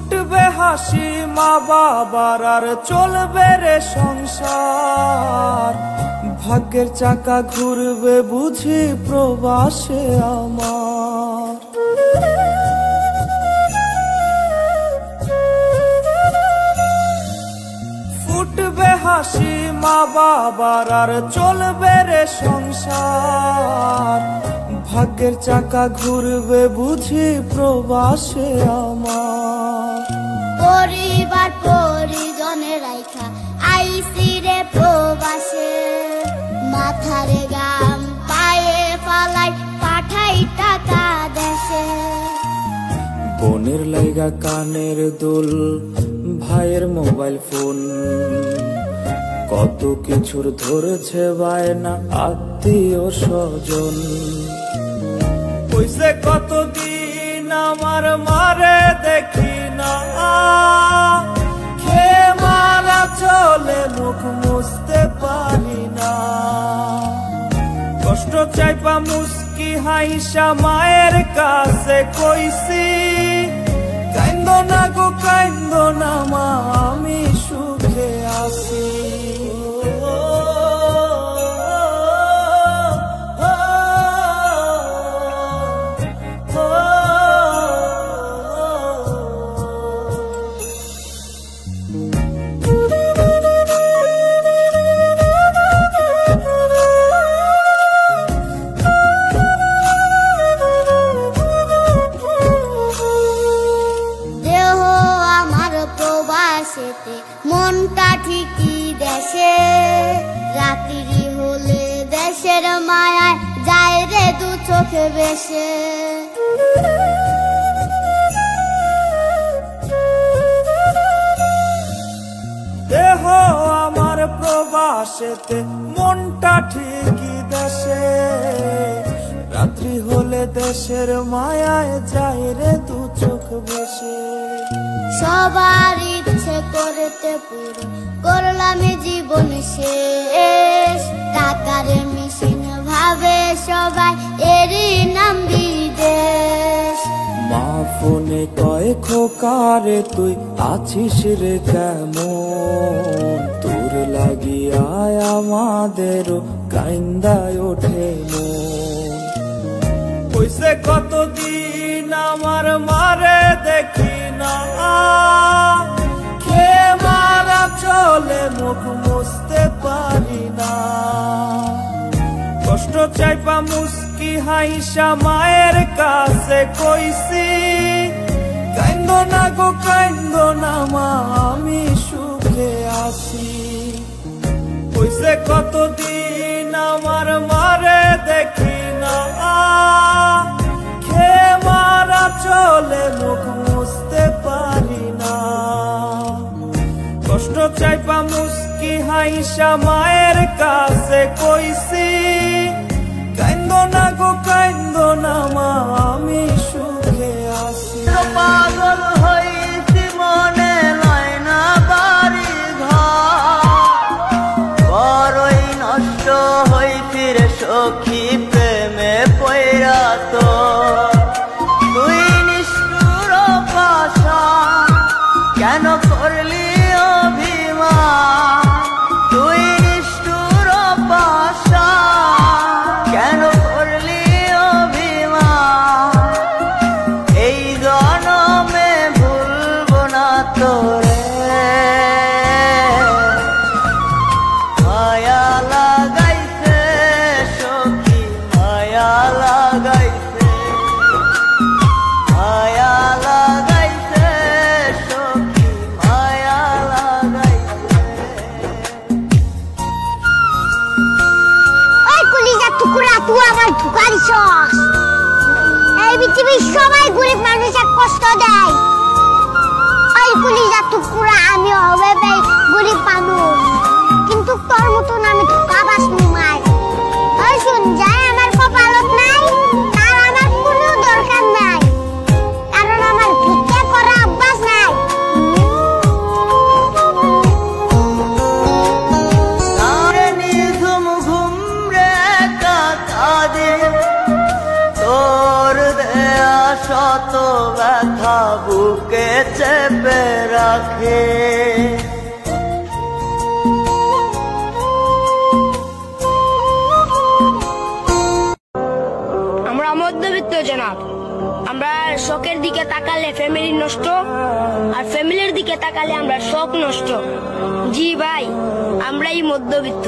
ফুটবে হাসি মা বাবার আর চলবে রে সংসার। ভাগ্যের চাকা ঘুরবে বুঝি প্রবাসে আমার। ফুটবে হাসি মা বাবার আর চলবে রে সংসার। ভাগ্যের চাকা ঘুরবে বুঝি প্রবাসে আমার। পরিবার পরিজনের রাইখা আইসি রে প্রবাসে। মাথারে গাম পায়ে ফালাই পাঠাই টাকা দেশে। বোনের লাইগা কানের দুল, ভাইয়ের মোবাইল ফোন, কত কিছুর ধরেছে বায়না আত্মীয় স্বজন। কইছে কতদিন আমার মারে দেখি না, খেয়ে মারা চলে মুখ মুছতে পারি না। কষ্ট চাইপা মুস্কি হাইসা মায়ের কাছে কইছি, কাইন্দো না গো কাইন্দো না মা আমি সুখে আছি। মনটা ঠিকই দেশে। রাত্রি হলে দেশের মায়ায় যায় রে দু চোখে বেশে। দেহ আমার প্রবাসেতে মনটা ঠিকই দেশে। রাত্রি হলে দেশের মায়ায় যায় রে দু চোখ বেশে। সবার ইচ্ছে করতে পুরো করলাম জীবন শেষ। টাকার মেশিন ভাবে সবাই এরই নাম বিদেশ। মা ফোনে কয় খোকারে তুই আছিস রে কেমন। তোর লাগিয়া আমাদেরও কাইন্দায় ওঠে মন। কইছে কতদিন আমার মারে দেখি না, খেয়ে মারা চলে মুখ মুছতে পারি না। কষ্ট চাইপা মুস্কি হাইসা মায়ের কাছে কইছি, কাইন্দো না গো কাইন্দো না মা আমি সুখে আছি। কইছে কতদিন আমার মারে দেখি না, খেয়ে মারা চলে মুখ মুছতে পারি না। কষ্ট চাইপা মুস্কি হাইসা মায়ের কাছে কইছি, কাইন্দো না গো কাইন্দো না মা আমি সুখে আছি। পাগল হইছি মনে লয় না বাড়ি ঘর। বড়ই নষ্ট হইছি রে সখী প্রেমে পয়রা তো। তুই নিষ্ঠুর পাষাণ কেন করলি অভিমান। তুই নিষ্ঠুর পাষাণ কেন করলি অভিমান। এই জনমে ভুলবো না তোরে। মায়া লাগাইছে সখী মায়া লাগাইছে। মায়া লাগাইছে সখী মায়া লাগাইছে। ওই কলিজার টুকরা তুই আমার ধোঁকা দিছস। এই পৃথিবীর সবাই গরিব মানুষের কষ্ট দেয়। ওই কলিজার টুকরা আমি হবে ভাই গরিব মানুষ, কিন্তু তোর মতন আমি ধোঁকা বাসনি মাই। ওই শুন যায় আমার কপালত নাই তার আমার কোনো দরকার নাই, কারণ আমার ভিক্ষা করা অভ্যাস নাই। তারে নিঝুম ঘুম রে কাকা দে তোর দেয়া শত ব্যথা বুকে চেপে রাখে। আমরা মধ্যবিত্ত জনাব, আমরা শখের দিকে তাকালে ফ্যামিলি নষ্ট, আর ফ্যামিলির দিকে তাকালে আমরা শখ নষ্ট। জি ভাই, আমরাই মধ্যবিত্ত।